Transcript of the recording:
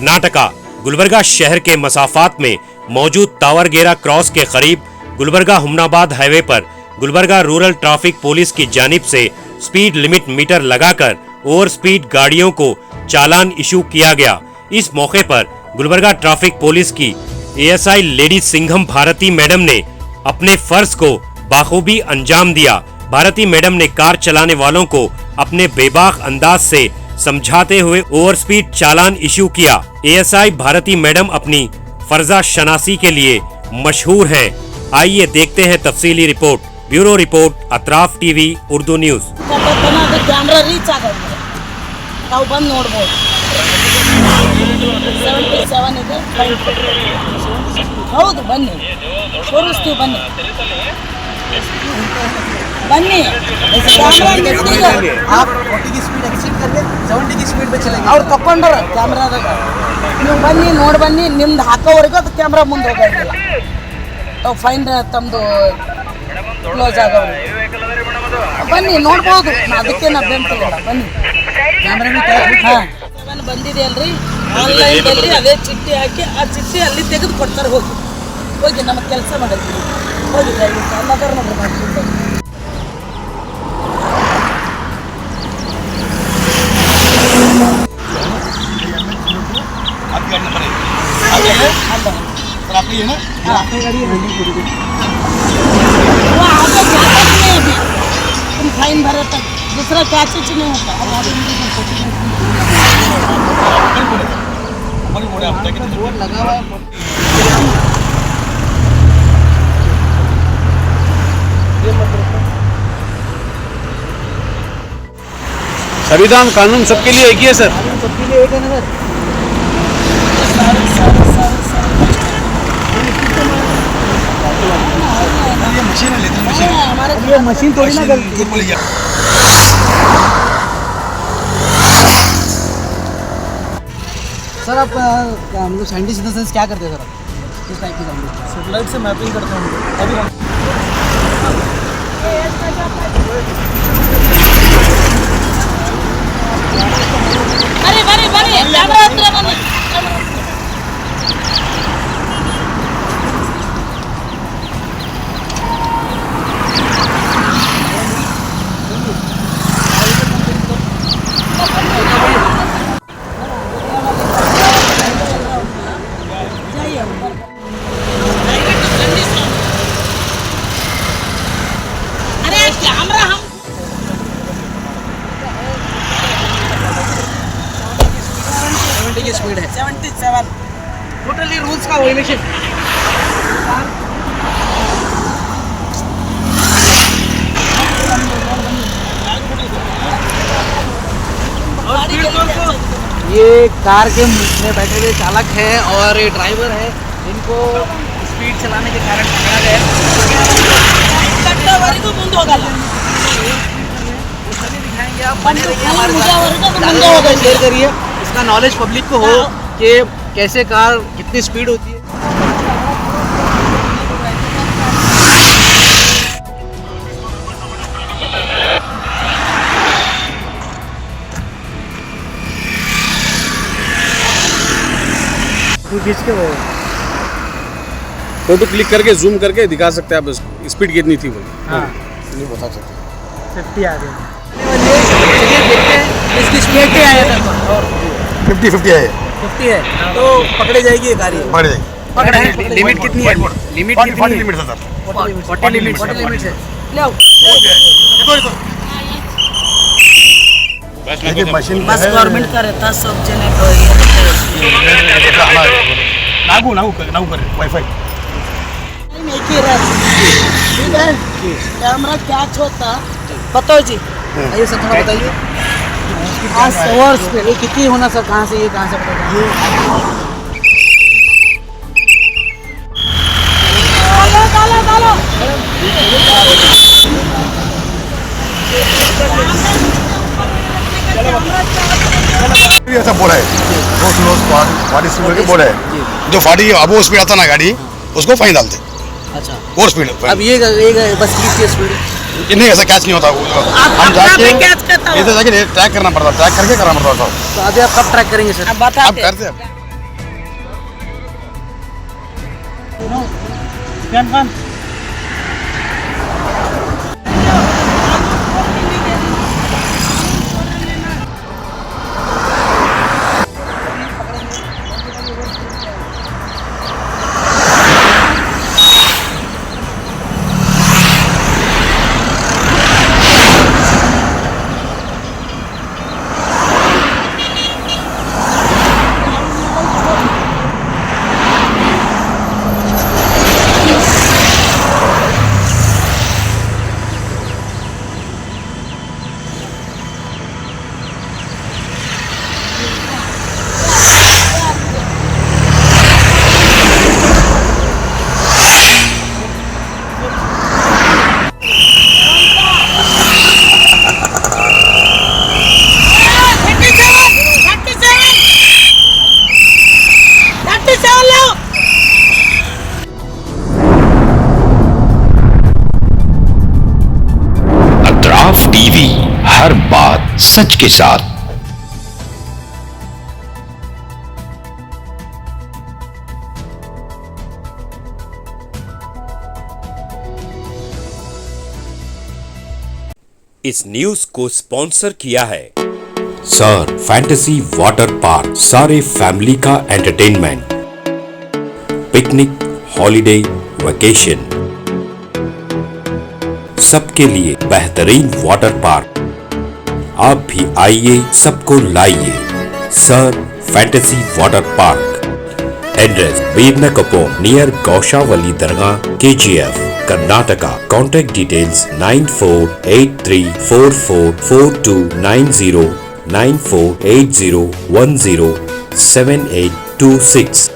कर्नाटका गुलबर्गा शहर के मसाफात में मौजूद तावरगेरा क्रॉस के करीब गुलबर्गा हुमनाबाद हाईवे पर गुलबर्गा रूरल ट्रैफिक पुलिस की जानिब से स्पीड लिमिट मीटर लगाकर ओवर स्पीड गाड़ियों को चालान इशू किया गया। इस मौके पर गुलबर्गा ट्रैफिक पुलिस की ASI lady Singham Bharati madam ने अपने फर्ज को बाखूबी अंजाम दिया। भारती मैडम ने कार चलाने वालों को अपने बेबाक अंदाज से समझाते हुए ओवर स्पीड चालान इशू किया। एएसआई भारती मैडम अपनी फर्जा शनासी के लिए मशहूर हैं। आइए देखते हैं तफसीली रिपोर्ट। Bureau report, Atraf TV Urdu news. Camera reach आगे ನಾವು ಬಂದು ನೋಡಬಹುದು 77 ಇದೆ ಹೌದು ಬನ್ನಿ ತೋರಿಸ್ತೀವಿ ಬನ್ನಿ बन्नी आप 40 की स्पीड एक्सीड करके 70 की स्पीड पे चलेंगे और तಕೊಂಡರ ಕ್ಯಾಮೆರಾದಾಗ ನೀವು ಬನ್ನಿ ನೋಡಿ ಬನ್ನಿ ನಿಮ್ದು ಹಾಕೋವರೆಗೂ ಅದು ಕ್ಯಾಮೆರಾ ಮುಂದೆ ಹೋಗಂಗಿಲ್ಲ ಅವು ಫೈನ್ ತಮ್ಮದು ಕ್ಲೋಸ್ ಆಗೋರು ಬನ್ನಿ ನೋಡ್ಬೋದು ಅದಕ್ಕೆ ನಾ ಬೆಂತಿಲ್ಲ ಬನ್ನಿ ಕ್ಯಾಮೆರಾ ಬಂದಿದೆ ಅಲ್ರಿ ಆನ್ಲೈನಲ್ಲಿ ಅದೇ ಚಿಟ್ಟಿ ಹಾಕಿ ಆ ಚಿಟ್ಟಿ ಅಲ್ಲಿ ತೆಗೆದು ಕೊಡ್ತಾರೆ ಹೋಗಿ ಹೋಗಿ ನಮ್ಮ ಕೆಲಸ ಮಾಡೋದು ಹೋಗಿ ಅನ್ನೋದರ ಮಾಡ್ತೀವಿ आपकी गाड़ी नंबर है आगे है सर आपकी है ना आपकी गाड़ी है वो आगे जाता ही नहीं अभी तुम फाइन भरे तक दूसरा क्या चीज नहीं होता बोर्ड लगा हुआ है संविधान कानून सबके लिए एक ही है सर। सबके लिए एक है ना सर ये मशीन है लेकिन मशीन ये मशीन थोड़ी ना करती है। सर आप हम लोग साइंटिस्ट इन द सेंस क्या करते हैं सर आप किस टाइप की साइंटिस्ट सैटेलाइट से मैपिंग करते हैं अभी हम अरे बरे बरे कैमरा हत्र बन्नी अरे कैमरा हम 70 की स्पीड है 77 टोटली रूल्स का वायलेशन ये कार के में बैठे हुए चालक है और ये ड्राइवर है इनको स्पीड चलाने के कारण पकड़ा गया कट्टावरेಗೂ ಮುಂದೆ ಹೋಗಲ್ಲ दिखाएंगे आप बने रहिए हमारे साथ शेयर करिए इसका नॉलेज पब्लिक को हो कि कैसे कार कितनी स्पीड होती है। फोटो क्लिक करके जूम करके दिखा सकते हैं आप स्पीड कितनी थी बोल। हाँ नहीं बता सकते 50 आ गई चलिए देखते हैं इसकी स्पीड क्या आया था 50 है 50 है तो पकड़े जाएगी ये गाड़ी बढ़ जाएगी पकड़े लिमिट कितनी है? लिमिट 40 लिमिट है सर 40 लिमिट है ले आओ देखिए मशीन बस गवर्नमेंट का रहता सब जने को नागू कर वाईफाई नहीं की रहती ठीक है कैमरा कैच होता बताओ जी आइए सर थोड़ा बताइए आज ओवर स्पीड ये कितनी होना सर कहाँ से ये कहाँ से पता ऐसा बोर्ड है के बोर्ड है जो 40 अब स्पीड आता ना गाड़ी उसको फाइन डालते अच्छा और स्पीड अब ये बस की स्पीड नहीं ऐसा कैच नहीं होता हम जाके कैच करता इधर जाके ट्रैक करना पड़ता ट्रैक करके करना पड़ता तो अभी आप कब ट्रैक करेंगे सर अब बता आप करते हैं अतराफ टीवी, हर बात सच के साथ। इस न्यूज को स्पॉन्सर किया है सर फैंटेसी वाटर पार्क, सारे फैमिली का एंटरटेनमेंट, पिकनिक, हॉलिडे, वेकेशन, सबके लिए बेहतरीन वाटर पार्क। आप भी आइए, सबको लाइए। Sir fantasy water park, address बीरनकपो नियर गौशावली दरगाह, KGF, कर्नाटका। Contact details 9483444290, 9480107826।